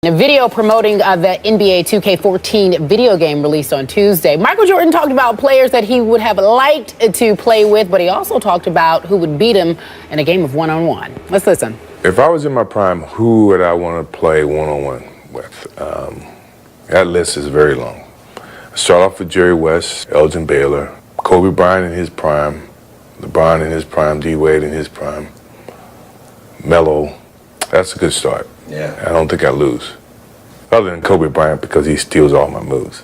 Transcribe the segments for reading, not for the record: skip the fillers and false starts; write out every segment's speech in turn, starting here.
A video promoting the NBA 2K14 video game released on Tuesday. Michael Jordan talked about players that he would have liked to play with, but he also talked about who would beat him in a game of one-on-one. Let's listen. If I was in my prime, who would I want to play one-on-one with? That list is very long. I start off with Jerry West, Elgin Baylor, Kobe Bryant in his prime, LeBron in his prime, D-Wade in his prime, Melo. That's a good start. Yeah. I don't think I lose. Other than Kobe Bryant, because he steals all my moves.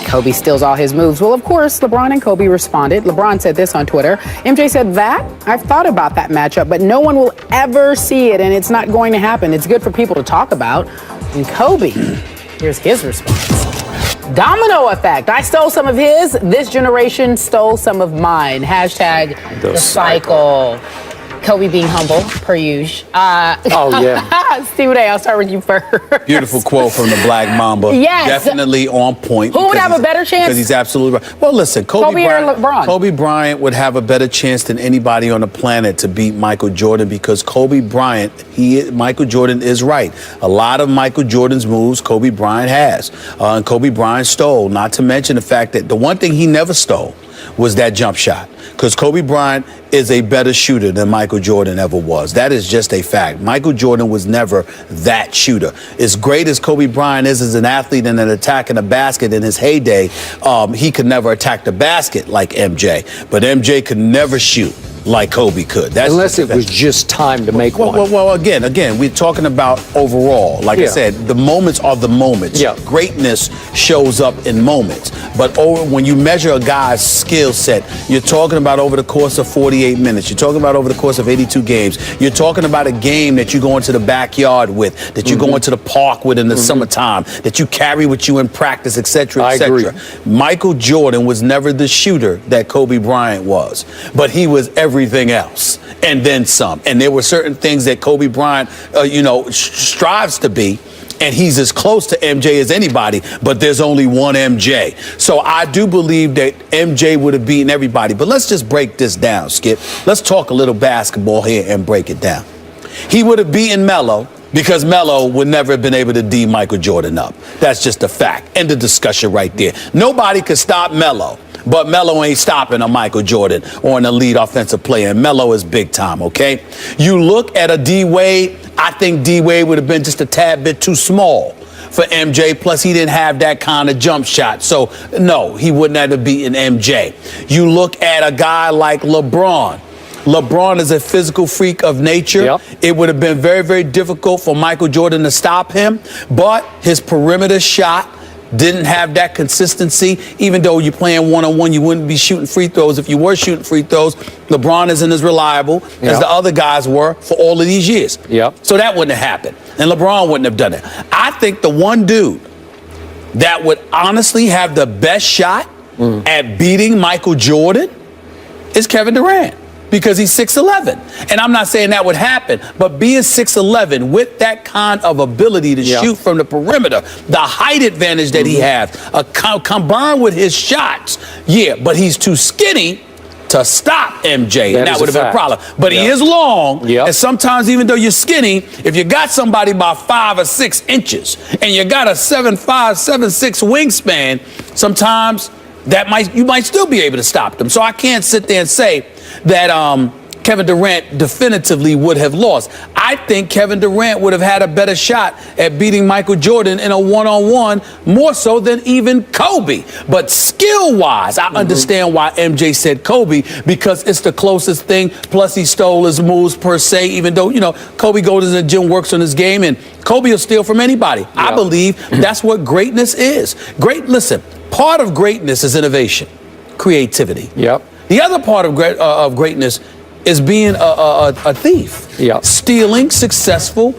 Kobe steals all his moves. Well, of course, LeBron and Kobe responded. LeBron said this on Twitter. MJ said that, I've thought about that matchup, but no one will ever see it, and it's not going to happen. It's good for people to talk about. And Kobe, here's his response. Domino effect. I stole some of his. This generation stole some of mine. Hashtag the cycle. Kobe being humble, per usual. Oh, yeah. Stephen A., I'll start with you first. Beautiful quote from the Black Mamba. Yes. Definitely on point. Who would have a better chance? Because he's absolutely right. Well, listen, Kobe or LeBron? Kobe Bryant would have a better chance than anybody on the planet to beat Michael Jordan because Kobe Bryant, Michael Jordan is right. A lot of Michael Jordan's moves Kobe Bryant has. And Kobe Bryant stole, not to mention the fact that the one thing he never stole was that jump shot. Because Kobe Bryant is a better shooter than Michael Jordan ever was. That is just a fact. Michael Jordan was never that shooter. As great as Kobe Bryant is as an athlete and an attack in the basket in his heyday, he could never attack the basket like MJ. But MJ could never shoot like Kobe could. That's unless it was just time to make one. Well, again, we're talking about overall. Like I said, the moments are the moments. Yeah. Greatness shows up in moments. But when you measure a guy's skill set, you're talking about over the course of 48 minutes. You're talking about over the course of 82 games. You're talking about a game that you go into the backyard with, that you go into the park with in the summertime, that you carry with you in practice, et cetera, et cetera. Michael Jordan was never the shooter that Kobe Bryant was, but he was everything else and then some. And there were certain things that Kobe Bryant, strives to be, and he's as close to MJ as anybody, but there's only one MJ. So I do believe that MJ would have beaten everybody. But let's just break this down, Skip. Let's talk a little basketball here and break it down. He would have beaten Melo because Melo would never have been able to D Michael Jordan up. That's just a fact. End of discussion right there. Nobody could stop Melo. But Melo ain't stopping a Michael Jordan or an elite offensive player. And Melo is big time, okay? You look at a D-Wade, I think D-Wade would have been just a tad bit too small for MJ. Plus, he didn't have that kind of jump shot. So, no, he wouldn't have beaten MJ. You look at a guy like LeBron. LeBron is a physical freak of nature. Yep. It would have been very, very difficult for Michael Jordan to stop him. But his perimeter shot didn't have that consistency. Even though you're playing one-on-one, you wouldn't be shooting free throws. If you were shooting free throws, LeBron isn't as reliable as the other guys were for all of these years. So that wouldn't have happened. And LeBron wouldn't have done it. I think the one dude that would honestly have the best shot at beating Michael Jordan is Kevin Durant. Because he's 6'11". And I'm not saying that would happen, but being 6'11" with that kind of ability to shoot from the perimeter, the height advantage that he has, combined with his shots, but he's too skinny to stop MJ, and that would have been a problem. But he is long, and sometimes even though you're skinny, if you got somebody by 5 or 6 inches, and you got a 7'5", 7'6" wingspan, sometimes you might still be able to stop them. So I can't sit there and say that Kevin Durant definitively would have lost. I think Kevin Durant would have had a better shot at beating Michael Jordan in a one-on-one, more so than even Kobe. But skill-wise, I understand why MJ said Kobe, because it's the closest thing. Plus, he stole his moves per se, even though, Kobe goes to the gym, works on his game, and Kobe will steal from anybody. I believe that's what greatness is. Listen, part of greatness is innovation, creativity. The other part of greatness is being a thief, stealing successful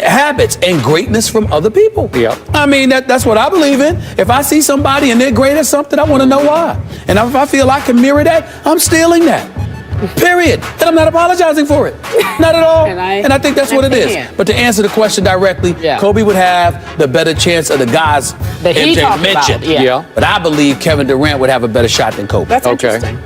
habits and greatness from other people. I mean, that's what I believe in. If I see somebody and they're great at something, I want to know why. And if I feel I can mirror that, I'm stealing that. Period. And I'm not apologizing for it. Not at all. And I think that's what it is. But to answer the question directly, Kobe would have the better chance of the guys that he MJ mentioned. But I believe Kevin Durant would have a better shot than Kobe. That's interesting.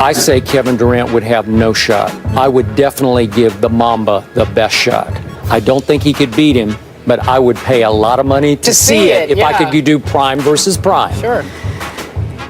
I say Kevin Durant would have no shot. I would definitely give the Mamba the best shot. I don't think he could beat him, but I would pay a lot of money to see it if I could do prime versus prime. Sure.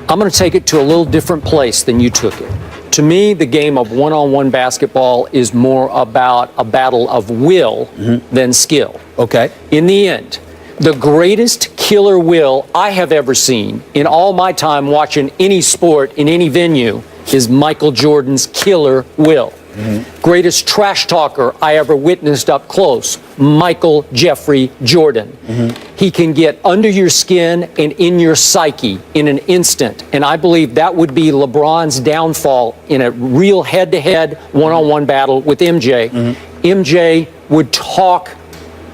I'm going to take it to a little different place than you took it. To me, the game of one-on-one basketball is more about a battle of will than skill. Okay. In the end, the greatest killer will I have ever seen in all my time watching any sport in any venue is Michael Jordan's killer will. Greatest trash talker I ever witnessed up close, Michael Jeffrey Jordan. He can get under your skin and in your psyche in an instant. And I believe that would be LeBron's downfall in a real head-to-head, one-on-one battle with MJ. MJ would talk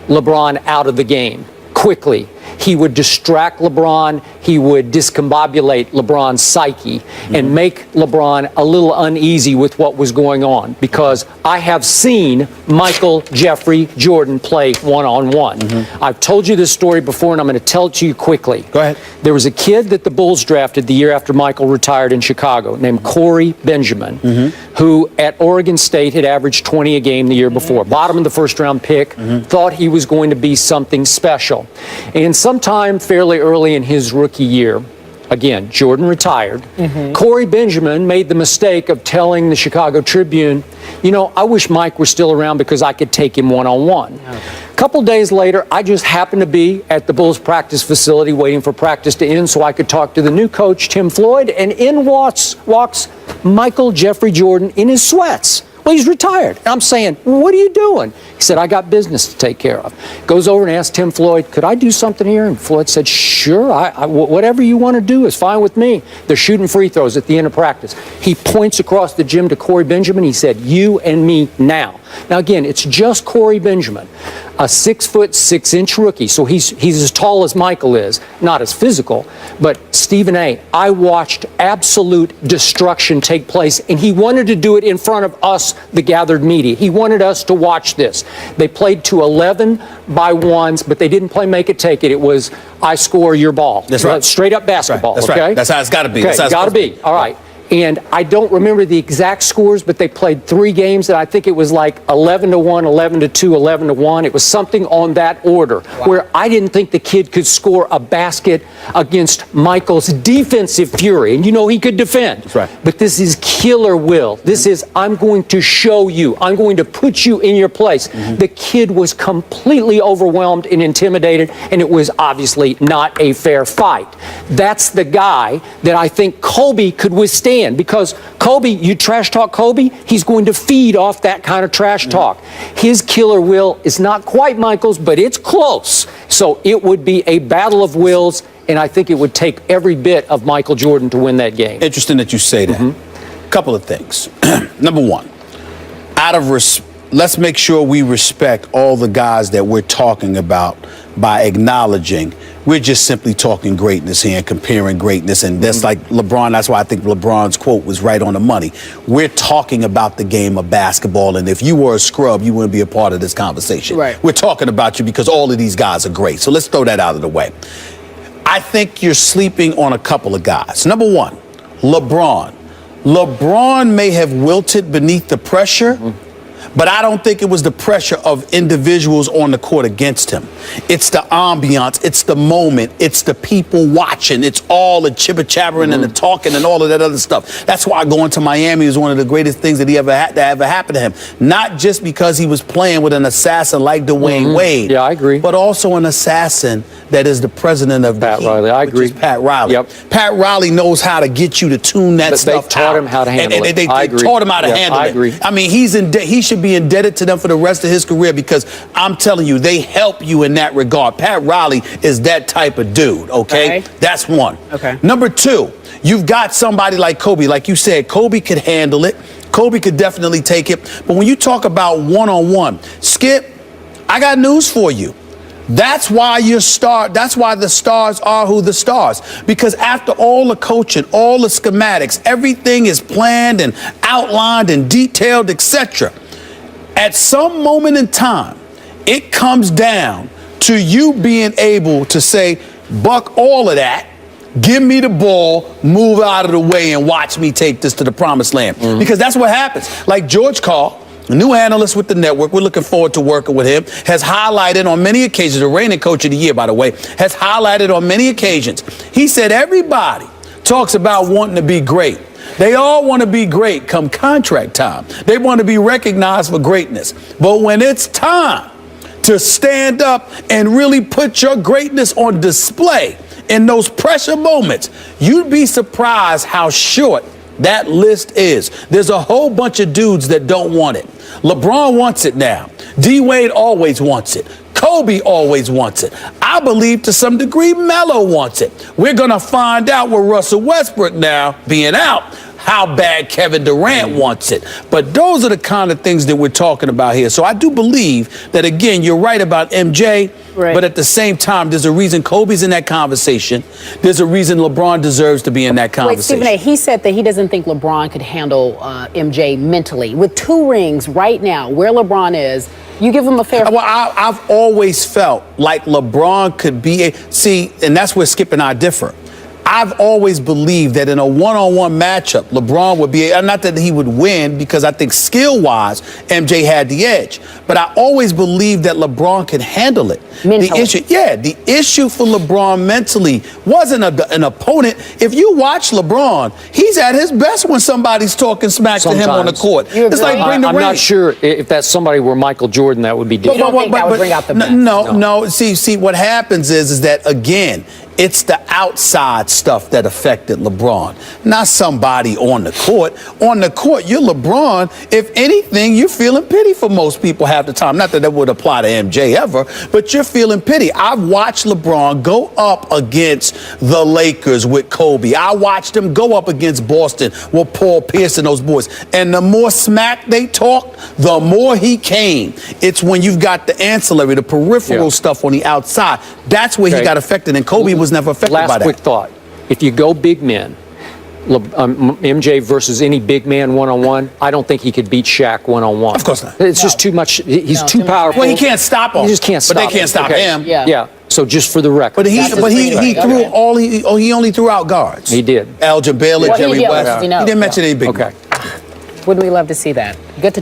LeBron out of the game quickly. He would distract LeBron. He would discombobulate LeBron's psyche and make LeBron a little uneasy with what was going on, because I have seen Michael Jeffrey Jordan play one-on-one. I've told you this story before, and I'm going to tell it to you quickly. Go ahead. There was a kid that the Bulls drafted the year after Michael retired in Chicago named Corey Benjamin, who at Oregon State had averaged 20 a game the year before. Bottom of the first-round pick, thought he was going to be something special. And sometime fairly early in his rookie year, again, Jordan retired, Corey Benjamin made the mistake of telling the Chicago Tribune, you know, I wish Mike were still around because I could take him one-on-one. A couple days later, I just happened to be at the Bulls practice facility waiting for practice to end so I could talk to the new coach, Tim Floyd, and in walks Michael Jeffrey Jordan in his sweats. Well, he's retired. And I'm saying, what are you doing? He said, I got business to take care of. Goes over and asks Tim Floyd, could I do something here? And Floyd said, sure, whatever you want to do is fine with me. They're shooting free throws at the end of practice. He points across the gym to Corey Benjamin. He said, you and me now. Now, again, it's just Corey Benjamin, a 6'6" rookie. So he's as tall as Michael is, not as physical. But Stephen A., I watched absolute destruction take place, and he wanted to do it in front of us, the gathered media. He wanted us to watch this. They played to 11 by ones, but they didn't play make it, take it. It was I score, your ball. That's right. Straight up basketball. That's okay? right. That's how it's got to be. Okay, That's how it's got to be. All right. And I don't remember the exact scores, but they played 3 games, and I think it was like 11-1, 11-2, 11-1. It was something on that order, where I didn't think the kid could score a basket against Michael's defensive fury. And you know he could defend. That's right. But this is killer will. This is, I'm going to show you. I'm going to put you in your place. The kid was completely overwhelmed and intimidated, and it was obviously not a fair fight. That's the guy that I think Kobe could withstand. Because Kobe, you trash talk Kobe, he's going to feed off that kind of trash talk. His killer will is not quite Michael's, but it's close. So it would be a battle of wills, and I think it would take every bit of Michael Jordan to win that game. Interesting that you say that. Couple of things. Number one, let's make sure we respect all the guys that we're talking about by acknowledging we're just simply talking greatness here and comparing greatness. And that's like LeBron. That's why I think LeBron's quote was right on the money. We're talking about the game of basketball. And if you were a scrub, you wouldn't be a part of this conversation. Right. We're talking about you because all of these guys are great. So let's throw that out of the way. I think you're sleeping on a couple of guys. Number one, LeBron. LeBron may have wilted beneath the pressure, but I don't think it was the pressure of individuals on the court against him. It's the ambiance, it's the moment, it's the people watching, it's all the chibber-chabbering and the talking and all of that other stuff. That's why going to Miami is one of the greatest things that he ever had to ever happen to him. Not just because he was playing with an assassin like Dwayne Wade. Yeah, I agree. But also an assassin that is the president of the Pat Heat, Riley, I which agree. is Pat Riley. Yep. Pat Riley knows how to get you to tune that But stuff they taught out. him how to handle it. They I agree. taught him how to Yeah, handle I it. agree. I mean, he should be indebted to them for the rest of his career because I'm telling you, they help you in that regard. Pat Riley is that type of dude, okay? Okay. That's one. Okay. Number two, you've got somebody like Kobe. Like you said, Kobe could handle it. Kobe could definitely take it. But when you talk about one-on-one, Skip, I got news for you. That's why that's why the stars are who the stars. Because after all the coaching, all the schematics, everything is planned and outlined and detailed, etc. At some moment in time, it comes down to you being able to say, buck all of that, give me the ball, move out of the way, and watch me take this to the promised land. Because that's what happens. Like George Karl, a new analyst with the network. We're looking forward to working with him. Has highlighted on many occasions, the reigning coach of the year, by the way, has highlighted on many occasions. He said everybody talks about wanting to be great. They all want to be great come contract time. They want to be recognized for greatness. But when it's time to stand up and really put your greatness on display in those pressure moments, you'd be surprised how short that list is. There's a whole bunch of dudes that don't want it. LeBron wants it now. D-Wade always wants it. Kobe always wants it. I believe to some degree Melo wants it. We're going to find out with Russell Westbrook now being out how bad Kevin Durant wants it. But those are the kind of things that we're talking about here. So I do believe that, again, you're right about MJ, but at the same time, there's a reason Kobe's in that conversation. There's a reason LeBron deserves to be in that conversation. Wait, Stephen A., he said that he doesn't think LeBron could handle MJ mentally. With 2 rings right now, where LeBron is, you give him a fair... Well, I've always felt like LeBron could be see, and that's where Skip and I differ. I've always believed that in a one-on-one matchup, LeBron would be, not that he would win, because I think skill-wise, MJ had the edge. But I always believed that LeBron could handle it. Mentally. The issue for LeBron mentally wasn't an opponent. If you watch LeBron, he's at his best when somebody's talking smack to him on the court. It's like bring the I'm ring. not sure if that somebody were Michael Jordan, that would be different. You don't think that would bring out the best? No. See, what happens is that, again, it's the outside stuff that affected LeBron, not somebody on the court. On the court, you're LeBron. If anything, you're feeling pity for most people half the time. Not that that would apply to MJ ever, but you're feeling pity. I've watched LeBron go up against the Lakers with Kobe. I watched him go up against Boston with Paul Pierce and those boys. And the more smack they talked, the more he came. It's when you've got the ancillary, the peripheral stuff on the outside. That's where he got affected, and Kobe was never affected by that. Last quick thought. If you go big men, MJ versus any big man one-on-one, I don't think he could beat Shaq one-on-one. Of course not. It's just too much. He's too powerful. Well, he can't stop him. He just can't stop him. But they can't stop him. Yeah. So just for the record. But he threw all he only threw out guards. He did. Elgin Baylor, Jerry West. He He didn't mention any big men. Wouldn't we love to see that? Good to